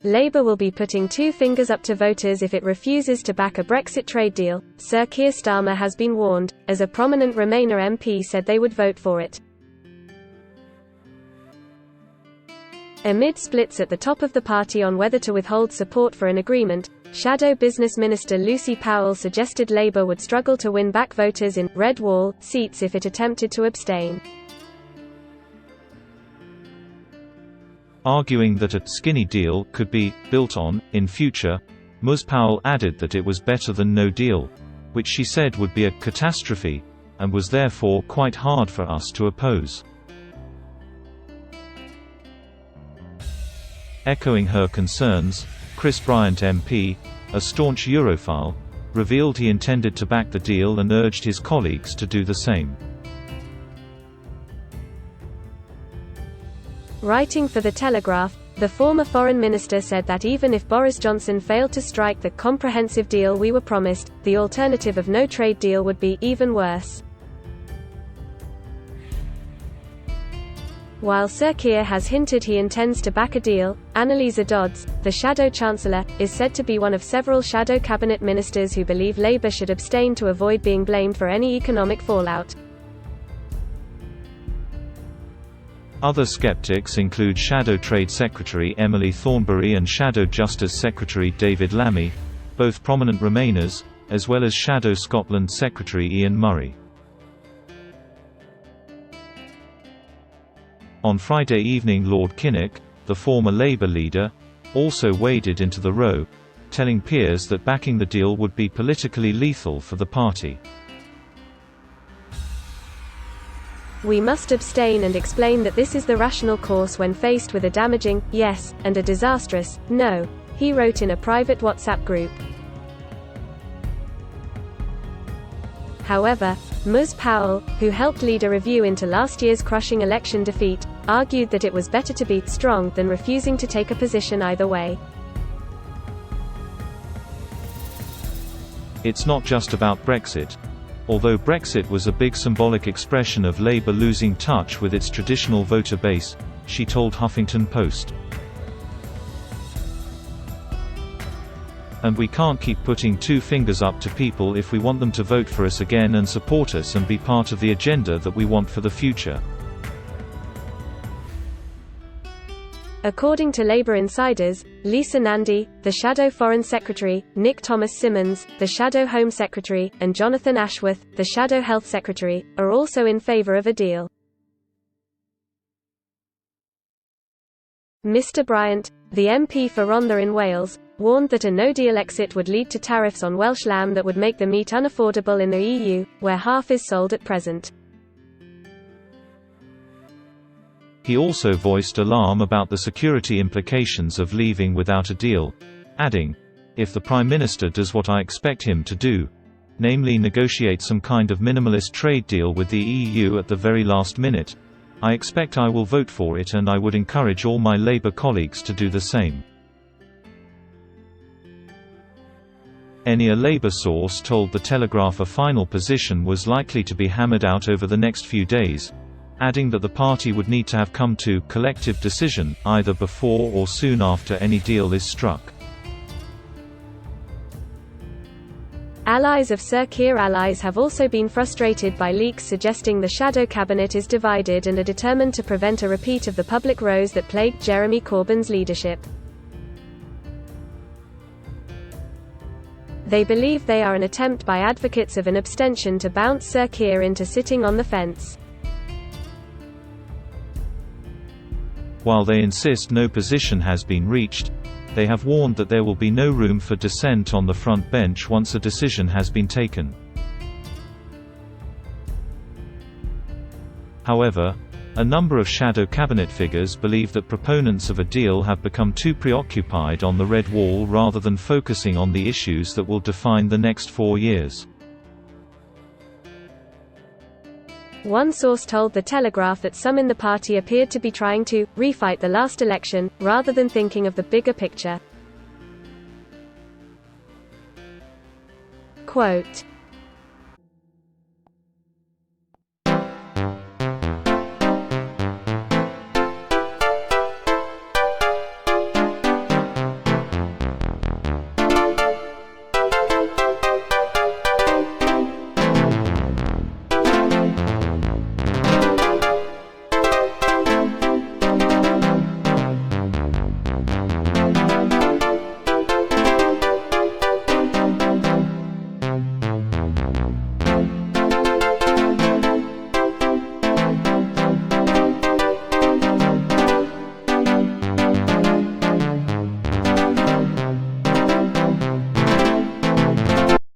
Labour will be putting two fingers up to voters if it refuses to back a Brexit trade deal. Sir Keir Starmer has been warned, as a prominent Remainer MP said they would vote for it. Amid splits at the top of the party on whether to withhold support for an agreement, Shadow Business Minister Lucy Powell suggested Labour would struggle to win back voters in «red wall» seats if it attempted to abstain. Arguing that a «skinny deal» could be «built on» in future, Ms. Powell added that it was better than no deal, which she said would be a «catastrophe», and was therefore quite hard for us to oppose. Echoing her concerns, Bryant MP, a staunch Europhile, revealed he intended to back the deal and urged his colleagues to do the same. Writing for the Telegraph, the former foreign minister said that even if Boris Johnson failed to strike the comprehensive deal we were promised, the alternative of no trade deal would be even worse. While Sir Keir has hinted he intends to back a deal, Annalisa Dodds, the Shadow Chancellor, is said to be one of several Shadow Cabinet ministers who believe Labour should abstain to avoid being blamed for any economic fallout. Other skeptics include Shadow Trade Secretary Emily Thornberry and Shadow Justice Secretary David Lammy, both prominent Remainers, as well as Shadow Scotland Secretary Ian Murray. On Friday evening, Lord Kinnock, the former Labour leader, also waded into the row, telling peers that backing the deal would be politically lethal for the party. "We must abstain and explain that this is the rational course when faced with a damaging yes and a disastrous no," he wrote in a private WhatsApp group. However, Ms. Powell, who helped lead a review into last year's crushing election defeat, argued that it was better to be strong than refusing to take a position either way. It's not just about Brexit. Although Brexit was a big symbolic expression of Labour losing touch with its traditional voter base, she told Huffington Post. And we can't keep putting two fingers up to people if we want them to vote for us again and support us and be part of the agenda that we want for the future. According to Labour insiders, Lisa Nandy, the Shadow Foreign Secretary, Nick Thomas-Symonds, the Shadow Home Secretary, and Jonathan Ashworth, the Shadow Health Secretary, are also in favour of a deal. Mr Bryant, the MP for Rhondda in Wales, warned that a no-deal exit would lead to tariffs on Welsh lamb that would make the meat unaffordable in the EU, where half is sold at present. He also voiced alarm about the security implications of leaving without a deal, adding, "If the Prime Minister does what I expect him to do, namely negotiate some kind of minimalist trade deal with the EU at the very last minute, I expect I will vote for it, and I would encourage all my Labour colleagues to do the same." A Labour source told the Telegraph a final position was likely to be hammered out over the next few days, adding that the party would need to have come to collective decision, either before or soon after any deal is struck. Allies of Sir Keir have also been frustrated by leaks suggesting the Shadow Cabinet is divided and are determined to prevent a repeat of the public rows that plagued Jeremy Corbyn's leadership. They believe they are an attempt by advocates of an abstention to bounce Sir Keir into sitting on the fence. While they insist no position has been reached, they have warned that there will be no room for dissent on the front bench once a decision has been taken. However, a number of Shadow Cabinet figures believe that proponents of a deal have become too preoccupied on the red wall rather than focusing on the issues that will define the next 4 years. One source told The Telegraph that some in the party appeared to be trying to refight the last election, rather than thinking of the bigger picture. Quote,